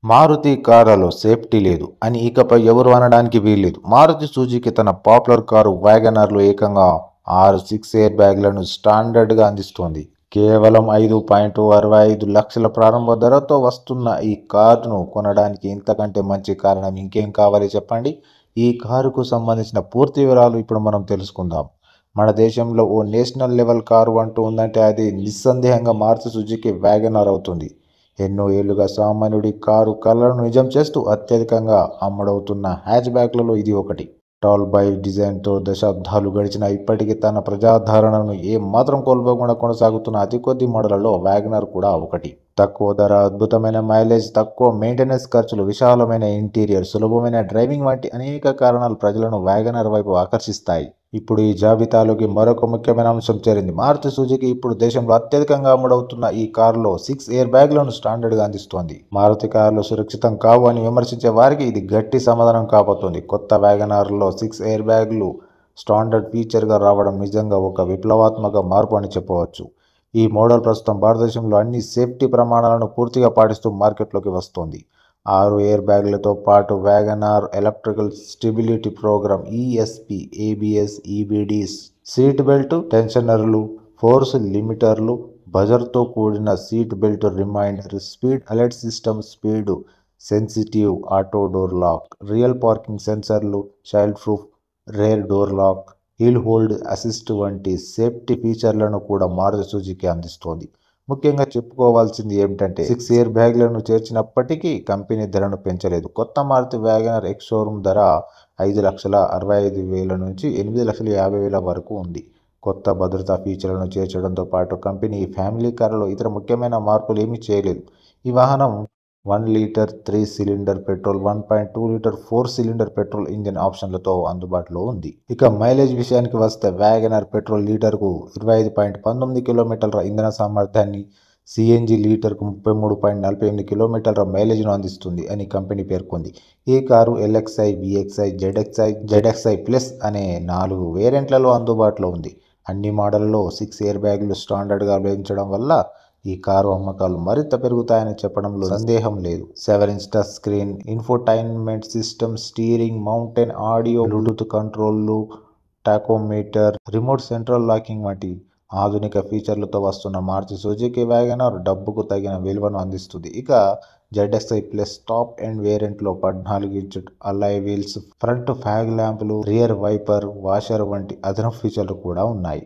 మారుతి కార్లలో సేఫ్టీ లేదు అని ఇకపై ఎవరు అనడానికి వీల్లేదు. మారుతి సుజుకి తన పాపులర్ కారు వ్యాగనర్లో ఏకంగా 6 సిక్స్ ఎయిర్ బ్యాగ్లను స్టాండర్డ్గా అందిస్తోంది. కేవలం 5.65 లక్షల ప్రారంభ ధరతో వస్తున్న ఈ కారును కొనడానికి ఇంతకంటే మంచి కారణం ఇంకేం కావాలి చెప్పండి. ఈ కారుకు సంబంధించిన పూర్తి వివరాలు ఇప్పుడు మనం తెలుసుకుందాం. మన దేశంలో ఓ నేషనల్ లెవెల్ కారు అంటూ ఉందంటే అది నిస్సందేహంగా మారుతి సుజుకి వ్యాగనర్ అవుతుంది. ఎన్నో ఏళ్లుగా సామాన్యుడి కారు కలలను నిజం చేస్తూ అత్యధికంగా అమ్ముడవుతున్న హ్యాచ్ బ్యాక్లలో ఇది ఒకటి. టాల్ బై డిజైన్తో దశాబ్దాలు గడిచినా ఇప్పటికీ తన ప్రజాదరణను మాత్రం కోల్పోకుండా కొనసాగుతున్న అతి కొద్ది మోడళ్లలో వ్యాగనర్ కూడా ఒకటి. తక్కువ ధర, అద్భుతమైన మైలేజ్, తక్కువ మెయింటెనెన్స్ ఖర్చులు, విశాలమైన ఇంటీరియర్, సులభమైన డ్రైవింగ్ వంటి అనేక కారణాలు ప్రజలను వ్యాగనర్ వైపు ఆకర్షిస్తాయి. ఇప్పుడు ఈ జాబితాలోకి మరొక ముఖ్యమైన అంశం చేరింది. మారుతి సుజుకి ఇప్పుడు దేశంలో అత్యధికంగా అమ్ముడవుతున్న ఈ కారులో 6 ఎయిర్ బ్యాగ్లను స్టాండర్డ్గా అందిస్తోంది. మారుతి కార్లు సురక్షితం కావు అని విమర్శించే వారికి ఇది గట్టి సమాధానం కాబోతోంది. కొత్త వ్యాగనర్లో 6 ఎయిర్ బ్యాగ్లు స్టాండర్డ్ ఫీచర్గా రావడం నిజంగా ఒక విప్లవాత్మక మార్పు అని చెప్పవచ్చు. ఈ మోడల్ ప్రస్తుతం భారతదేశంలో అన్ని సేఫ్టీ ప్రమాణాలను పూర్తిగా పాటిస్తూ మార్కెట్లోకి వస్తోంది. 6 ఎయిర్ బ్యాగ్లతో పాటు WagonR electrical stability program ESP, ABS, EBD, seat belt టెన్షనర్లు, ఫోర్స్ లిమిటర్లు, బజర్తో కూడిన seat belt reminder, speed alert system, speed sensitive auto door lock, real parking సెన్సర్లు, child proof rear door lock, hill hold assist వంటి safety ఫీచర్లను కూడా Maruti Suzuki అందిస్తోంది. ముఖ్యంగా చెప్పుకోవాల్సింది ఏమిటంటే 6 ఎయిర్ బ్యాగ్లను చేర్చినప్పటికీ కంపెనీ ధరను పెంచలేదు. కొత్త మారుతి వ్యాగనర్ ఎక్స్ షోరూమ్ ధర 5,65,000 నుంచి 8,50,000 వరకు ఉంది. కొత్త భద్రతా ఫీచర్లను చేర్చడంతో పాటు కంపెనీ ఈ ఫ్యామిలీ కారులో ఇతర ముఖ్యమైన మార్పులు ఏమీ చేయలేదు. ఈ వాహనం 1 litre 3 cylinder petrol, 1.2 litre 4 cylinder petrol engine ఆప్షన్లతో అందుబాటులో ఉంది. ఇక మైలేజ్ విషయానికి వస్తే వ్యాగనర్ పెట్రోల్ లీటర్కు 25.19 కిలోమీటర్ల ఇంధన సామర్థ్యాన్ని, సిఎన్జి లీటర్కు 33.48 కిలోమీటర్ల మైలేజ్ను అందిస్తుంది అని కంపెనీ పేర్కొంది. ఈ car LXi, VXi, ZXi plus అనే 4 వేరియంట్లలో అందుబాటులో ఉంది. అన్ని మోడళ్లలో 6 ఎయిర్ బ్యాగ్లు స్టాండర్డ్గా లభించడం వల్ల ఈ కారు అమ్మకాలు మరింత పెరుగుతాయని చెప్పడంలో సందేహం లేదు. 7-inch touch screen, infotainment system, steering, mounted audio, Bluetooth కంట్రోల్లు, టాకోమీటర్, రిమోట్ సెంట్రల్ లాకింగ్ వంటి ఆధునిక ఫీచర్లతో వస్తున్న మారుతి సుజుకి వ్యాగనర్ డబ్బుకు తగిన విలువను అందిస్తుంది. ఇక జెడ్ఎక్స్ఐ ప్లస్ టాప్ ఎండ్ వేరియంట్లో 14-inch alloy wheels, front fog ల్యాంపులు, రియర్ వైపర్ వాషర్ వంటి అదనపు ఫీచర్లు కూడా ఉన్నాయి.